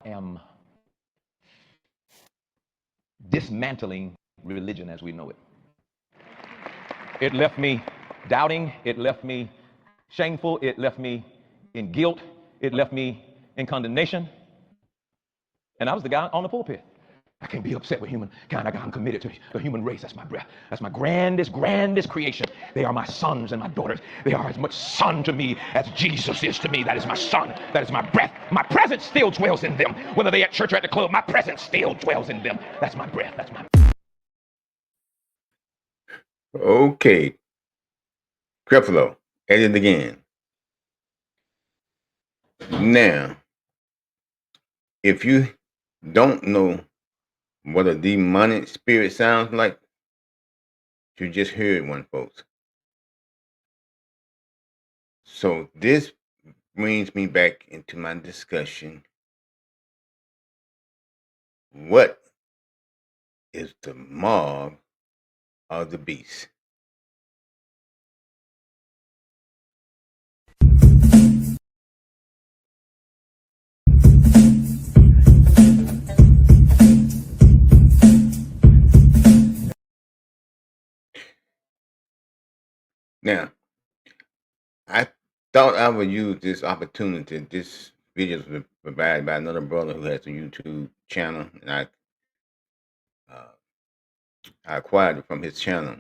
am dismantling religion as we know it. It left me doubting. It left me shameful. It left me in guilt. It left me in condemnation. And I was the guy on the pulpit. I can't be upset with humankind. I'm committed to the human race. That's my breath. That's my grandest creation. They are my sons and my daughters. They are as much son to me as Jesus is to me. That is my son. That is my breath. My presence still dwells in them. Whether they at church or at the club, my presence still dwells in them. That's my breath. That's my. Okay, Creflo, at it again. Now, if you don't know what a demonic spirit sounds like, you just heard one, folks. So this brings me back into my discussion. What is the mark of the beast? Now, I thought I would use this opportunity. This video was provided by another brother who has a YouTube channel, and uh, I acquired it from his channel.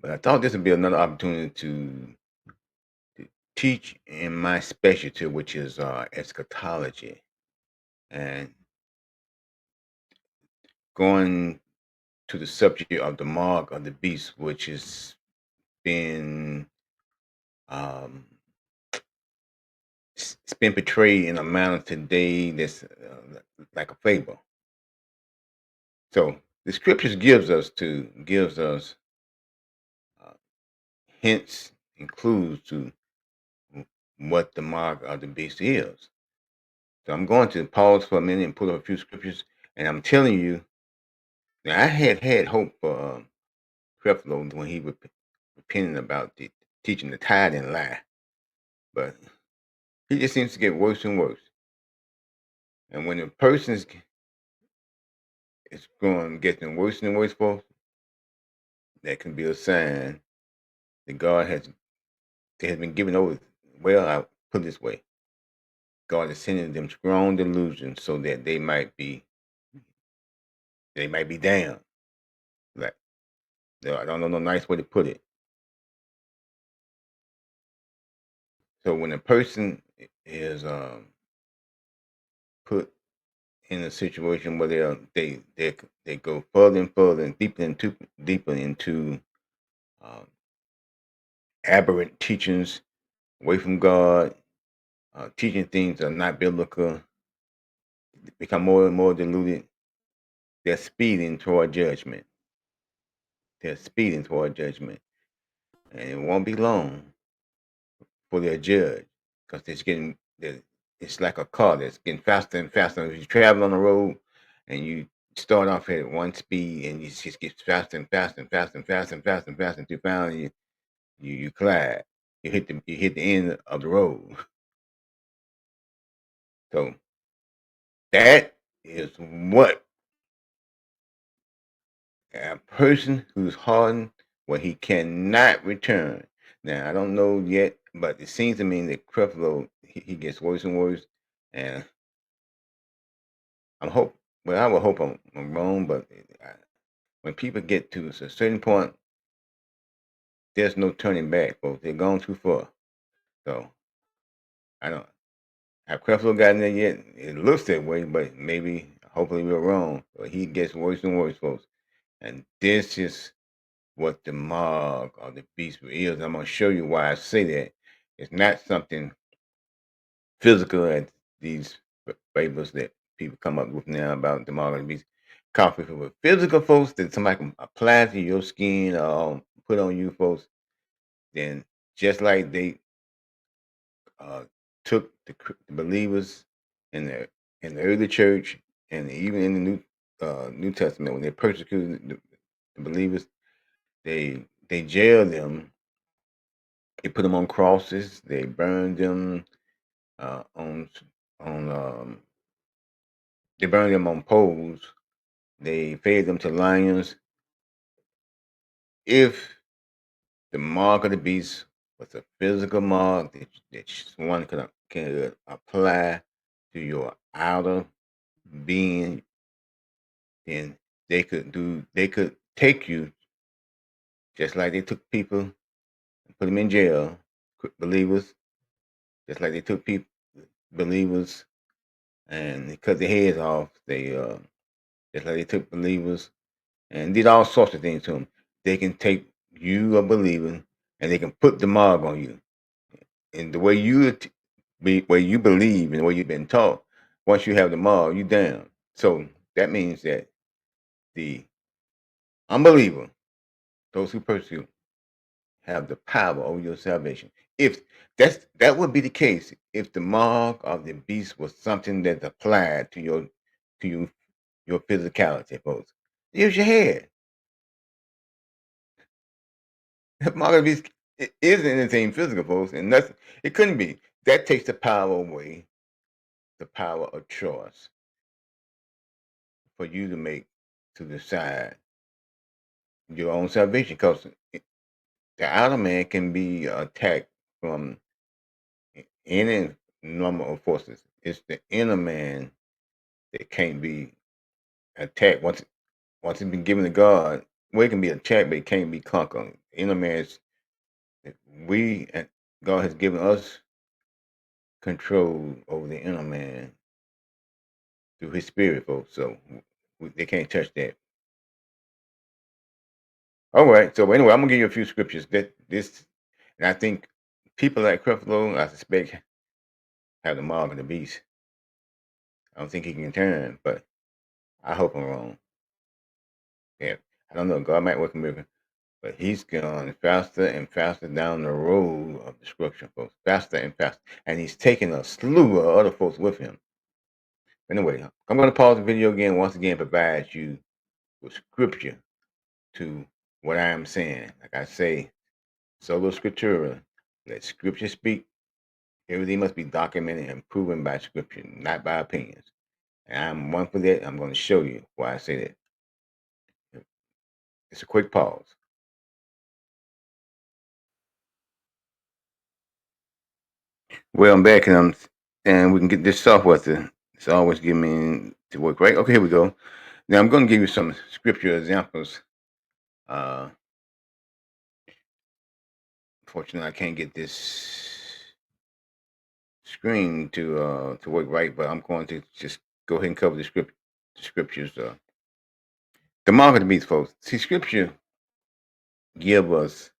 But I thought this would be another opportunity to teach in my specialty, which is eschatology, and going to the subject of the mark of the beast, which has been um, it's been portrayed in a manner today that's like a fable. So the scriptures gives us uh, hints and clues to what the mark of the beast is. So I'm going to pause for a minute and pull up a few scriptures, and I'm telling you, now I had hope for Creflo when he was repenting about the teaching the tithe and lie, but he just seems to get worse and worse. And when a person is going getting worse and worse, folks, that can be a sign that God has been given over. Well, I'll put it this way: God is sending them strong delusions so that they might be damned. Like, I don't know no nice way to put it. So when a person is put in a situation where they go further and further and deeper into um, aberrant teachings away from God, teaching things that are not biblical, become more and more deluded. They're speeding toward judgment. They're speeding toward judgment, and it won't be long for their judge because it's like a car that's getting faster and faster. If you travel on the road and you start off at one speed and you just get faster and faster and faster and faster and faster and faster until finally you collide. You hit the end of the road. So that is what a person who's hardened, where he cannot return. Now I don't know yet, but it seems to me that Creflo he gets worse and worse, and I'm hope. Well, I would hope I'm wrong, but when people get to a certain point, there's no turning back, folks. They've gone too far. So I don't have Creflo gotten there yet. It looks that way, but maybe, hopefully, we're wrong. But he gets worse and worse, folks. And this is what the mark of the beast is. I'm gonna show you why I say that. It's not something physical as these fables that people come up with now about the mark of the beast. Coffee with physical, folks, that somebody can apply to your skin or put on you, folks. Then just like they uh, took the believers in the early church and even in the New Testament when they persecuted the believers, they jailed them. They put them on crosses. They burned them on they burned them on poles. They fed them to lions. If the mark of the beast was a physical mark that one can apply to your outer being, then they could take you just like they took people and put them in jail, believers, just like they took people believers and they cut their heads off. They just like they took believers and did all sorts of things to them. They can take you a believer and they can put the mark on you. And the way way you believe and the way you've been taught, once you have the mark, you down. So that means that the unbeliever, those who persecute, have the power over your salvation. If that would be the case if the mark of the beast was something that's applied to your physicality, folks. Use your head. The mark of the beast isn't anything physical, folks, and nothing. It couldn't be. That takes the power away, the power of choice for you to make to decide your own salvation. Because the outer man can be attacked from any number of forces. It's the inner man that can't be attacked once it's been given to God. Well, it can be attacked, but it can't be conquered. Inner man's we God has given us control over the inner man through His Spirit, folks. So they can't touch that. All right. So anyway, I'm gonna give you a few scriptures that this, and I think people like Creflo, I suspect, have the mark of the beast. I don't think he can turn, but I hope I'm wrong. Yeah, I don't know. God might work a miracle, but he's gone faster and faster down the road of destruction, folks. Faster and faster, and he's taking a slew of other folks with him. Anyway, I'm going to pause the video again. Once again, provide you with scripture to what I am saying. Like I say, solo scriptura. Let scripture speak. Everything must be documented and proven by scripture, not by opinions. And I'm one for that. I'm going to show you why I say that. It's a quick pause. Well, I'm back and we can get this software to it's always giving me to work, right? Okay, here we go. Now I'm going to give you some scripture examples. Uh, Fortunately, I can't get this screen to work right, but I'm going to just go ahead and cover the scriptures. The mark of the beast, folks. See, scripture give us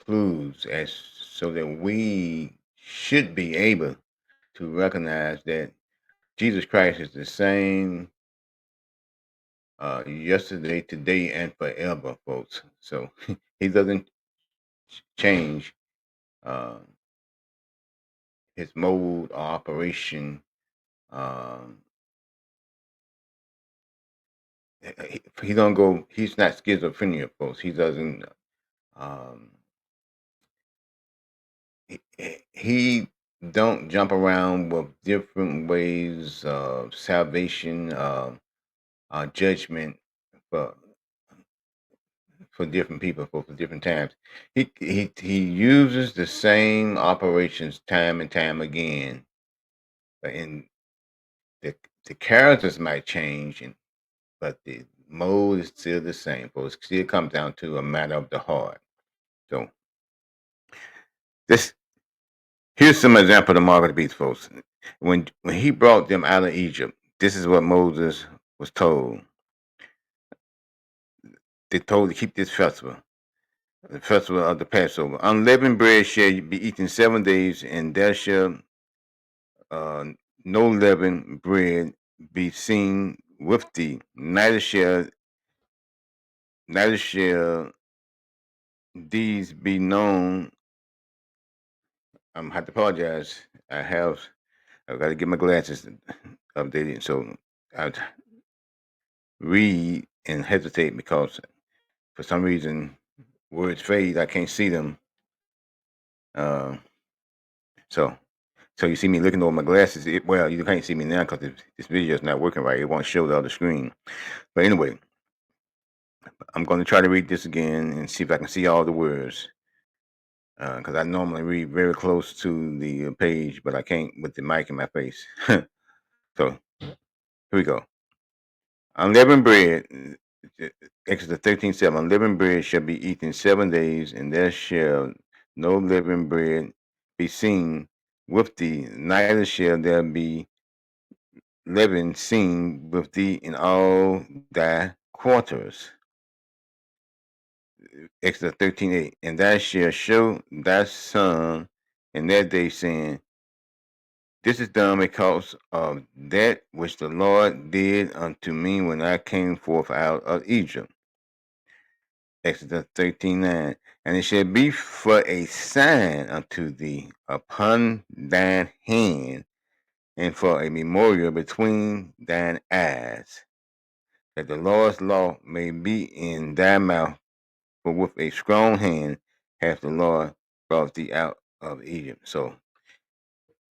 clues as so that we should be able to recognize that Jesus Christ is the same yesterday, today, and forever, folks. So he doesn't change uh, his mode or operation. Um, he don't go. He's not schizophrenia, folks. He doesn't. Um, he don't jump around with different ways of salvation, judgment for different people for different times. He uses the same operations time and time again, but in the characters might change, but the mode is still the same. But it still comes down to a matter of the heart. So this here's some example of the mark of the beast, folks. When he brought them out of Egypt, this is what Moses was told. They told to keep this festival. The festival of the Passover. Unleavened bread shall be eaten 7 days, and there shall uh, no leavened bread be seen with thee. Neither shall these be known. I have to apologize. I've got to get my glasses updated, so I read and hesitate because for some reason words fade. I can't see them. Uh, so So you see me looking over my glasses. Well, you can't see me now because this video is not working right. It won't show the other screen. But anyway, I'm going to try to read this again and see if I can see all the words. Because I normally read very close to the page, but I can't with the mic in my face. So here we go. Unleavened bread, Exodus 13:7. Unleavened bread shall be eaten 7 days, and there shall no leavened bread be seen with thee, neither shall there be leaven seen with thee in all thy quarters. Exodus 13:8. And thou shalt show thy son in that day, saying, This is done because of that which the Lord did unto me when I came forth out of Egypt. Exodus 13:9. And it shall be for a sign unto thee upon thine hand, and for a memorial between thine eyes, that the Lord's law may be in thy mouth, for with a strong hand hath the Lord brought thee out of Egypt. So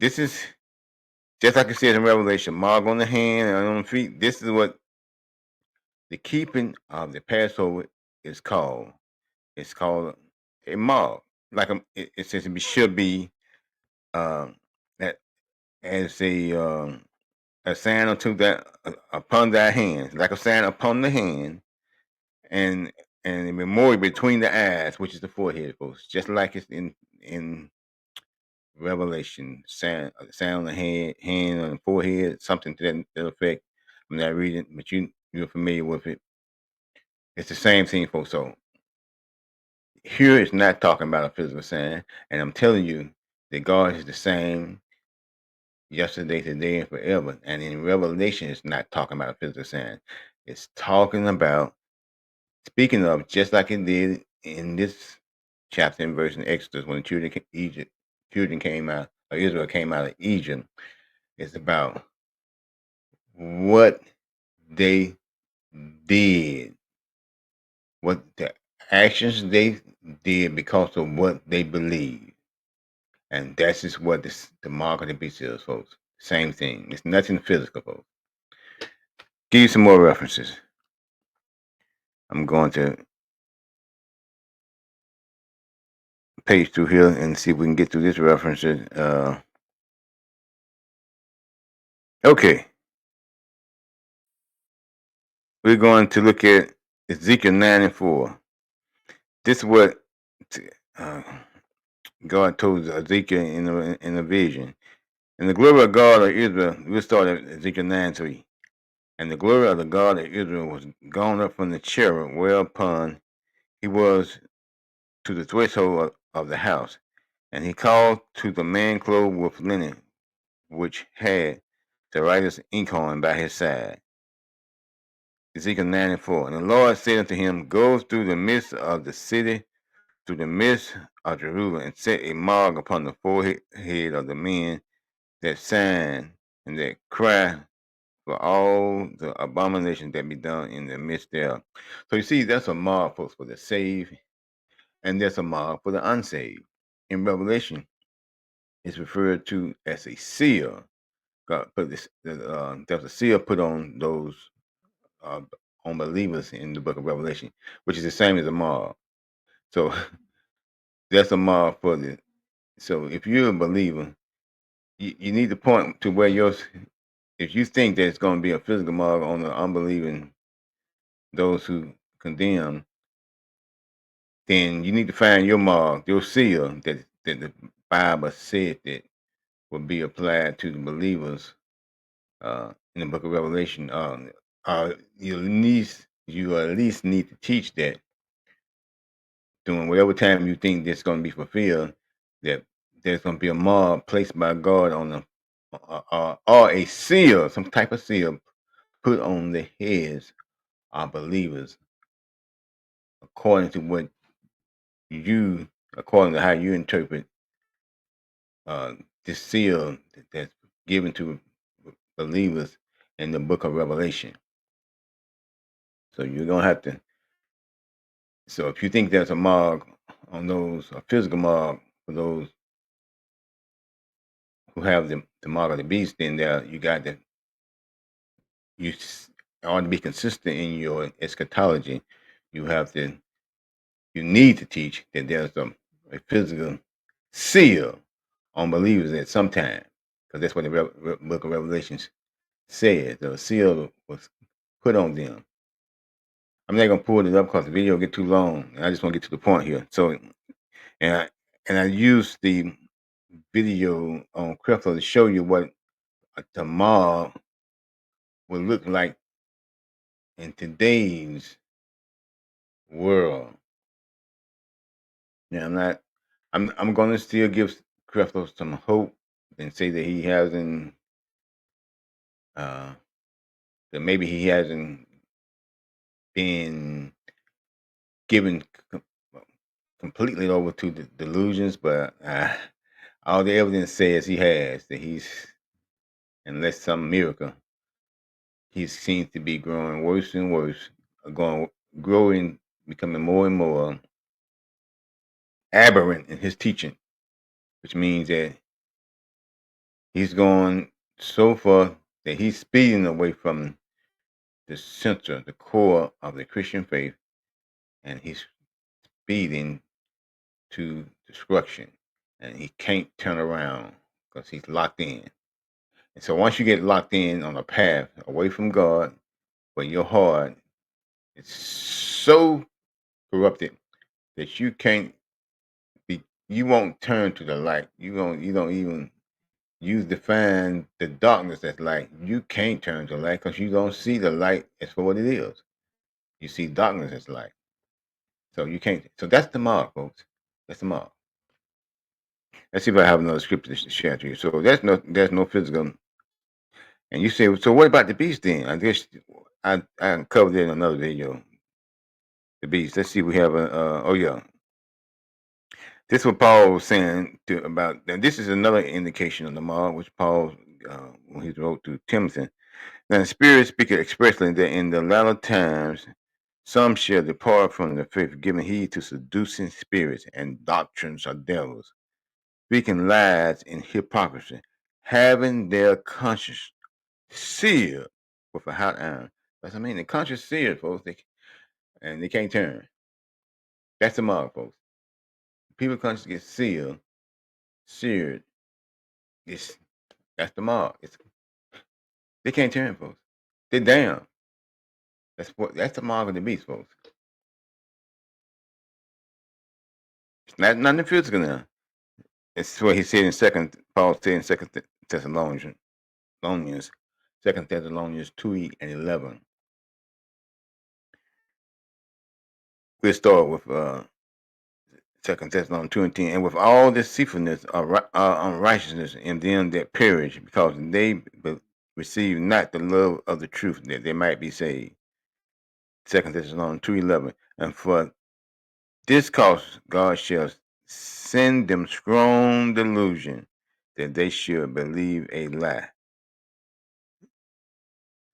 this is just like it says in Revelation, mark on the hand and on the feet. This is what the keeping of the Passover is called. It's called a mark. Like it says it should be um, as a sign unto that upon thy hands, like a sign upon the hand, and a memorial between the eyes, which is the forehead, folks. Just like it's in Revelation, sign on the hand on the forehead, something to that effect. I'm not reading, but you're familiar with it. It's the same thing, folks. So here it's not talking about a physical sign, and I'm telling you that God is the same yesterday, today, and forever. And in Revelation, it's not talking about a physical sign. It's talking about, speaking of, just like it did in this chapter and verse in Exodus, when the children came out, or Israel came out of Egypt. It's about what they did, what the actions they did because of what they believed. And that's just what the mark of the beast is, folks. Same thing. It's nothing physical, folks. Give you some more references. I'm going to page through here and see if we can get through this references. Okay. We're going to look at Ezekiel 9:4. This is what uh, God told Ezekiel in a vision. And the glory of God of Israel, we'll start at Ezekiel 9:3. And the glory of the God of Israel was gone up from the cherub, whereupon he was to the threshold of the house. And he called to the man clothed with linen, which had the writer's inkhorn by his side. Ezekiel 9:4. And the Lord said unto him, Go through the midst of the city, through the midst of Jerusalem, and set a mark upon the forehead of the men that sign and that cry for all the abominations that be done in the midst thereof. So you see, that's a mark, folks, for the saved, and there's a mark for the unsaved. In Revelation, it's referred to as a seal. God put this. There's a seal put on those uh, on believers in the book of Revelation, which is the same as a mark. So that's a mark for the. So if you're a believer, you need to point to where yours. If you think there's going to be a physical mark on the unbelieving, those who condemn, then you need to find your mark, your seal that the Bible said that would be applied to the believers in the book of Revelation. You at least need to teach that during whatever time you think that's going to be fulfilled, that there's going to be a mark placed by God on the or a seal, some type of seal put on the heads of believers according to what you, according to how you interpret uh, this seal that's given to believers in the book of Revelation. So you're gonna have to. So if you think there's a mark on those, a physical mark for those who have the mark of the beast, then you got the you ought to be consistent in your eschatology. You have to you need to teach that there's a physical seal on believers at some time, because that's what the book of Revelations says. The seal was put on them. I'm not gonna pull it up because the video will get too long. I just want to get to the point here. So, and I and I used the video on Creflo to show you what a tamar would look like in today's world. Now, I'm gonna still give Creflo some hope and say that he hasn't uh, that maybe he hasn't been given completely over to the delusions, but all the evidence says he has, that he's, unless some miracle, he seems to be growing worse and worse, growing, becoming more and more aberrant in his teaching, which means that he's going so far that he's speeding away from the center, the core of the Christian faith, and he's speeding to destruction, and he can't turn around because he's locked in. And so once you get locked in on a path away from God, where your heart is so corrupted that you won't turn to the light. You don't even define the darkness as light. You can't turn to light because you don't see the light as for what it is. You see darkness as light. So you can't. So that's the mark, folks. That's the mark. Let's see if I have another scripture to share to you. So there's no physical. And you say, so what about the beast then? I guess I covered it in another video. The beast. Let's see if we have a. Oh yeah, this is what Paul was saying about. And this is another indication of the mark, which Paul, when he wrote to Timothy. Now the Spirit speaketh expressly that in the latter times some shall depart from the faith, giving heed to seducing spirits and doctrines of devils, speaking lies in hypocrisy, having their conscience seared with a hot iron. That's what I mean. The conscience seared, folks, and they can't turn. That's the mark, folks. People conscience get seared. It's that's the mark. They can't turn, folks. They're down. That's the mark of the beast, folks. It's not nothing physical now. It's what he said in Paul said in Thessalonians, Thessalonians, 2 Thessalonians 2:11. We'll start with 2 Thessalonians 2:10. And with all deceitfulness of unrighteousness in them that perish, because they receive not the love of the truth, that they might be saved. 2 Thessalonians 2:11. And for this cause God shall send them strong delusion, that they should believe a lie.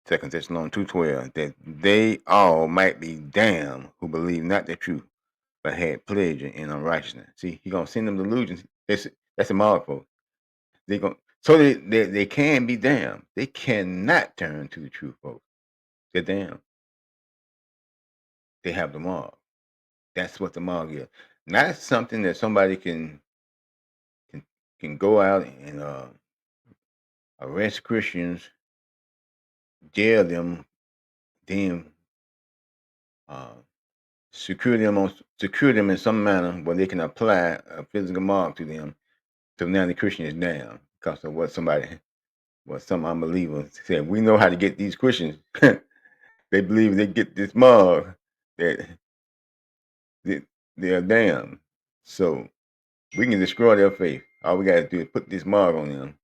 2 Thessalonians 2:12, that they all might be damned who believe not the truth, but had pleasure in unrighteousness. See, he gonna send them delusions. That's a mark, folks. They going so they can be damned. They cannot turn to the truth, folks. They're damned. They have the mark. That's what the mark is. Not something that somebody can, can go out and arrest Christians, jail them, then uh, secure them in some manner where they can apply a physical mark to them. So now the Christian is down because of what some unbelievers said. We know how to get these Christians. They believe they get this mark that they're damned. So we can destroy their faith. All we got to do is put this mark on them.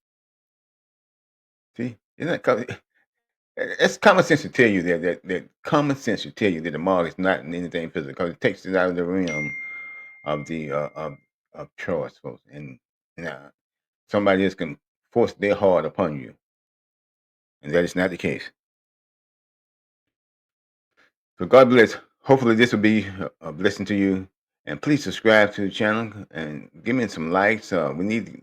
See, isn't that it's common sense to tell you that common sense should tell you that the mark is not anything physical because it takes it out of the realm of the of choice, folks. And now somebody else can force their heart upon you, and that is not the case. So God bless. Hopefully, this will be a blessing to you. And please subscribe to the channel and give me some likes. We need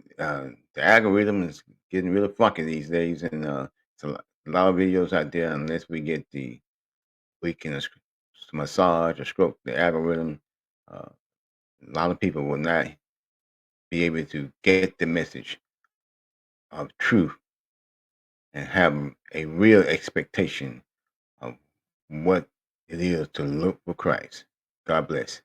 the algorithm is getting really funky these days, and it's a lot of videos out there. Unless we can massage or stroke the algorithm, uh, a lot of people will not be able to get the message of truth and have a real expectation of what it is to look for Christ. God bless.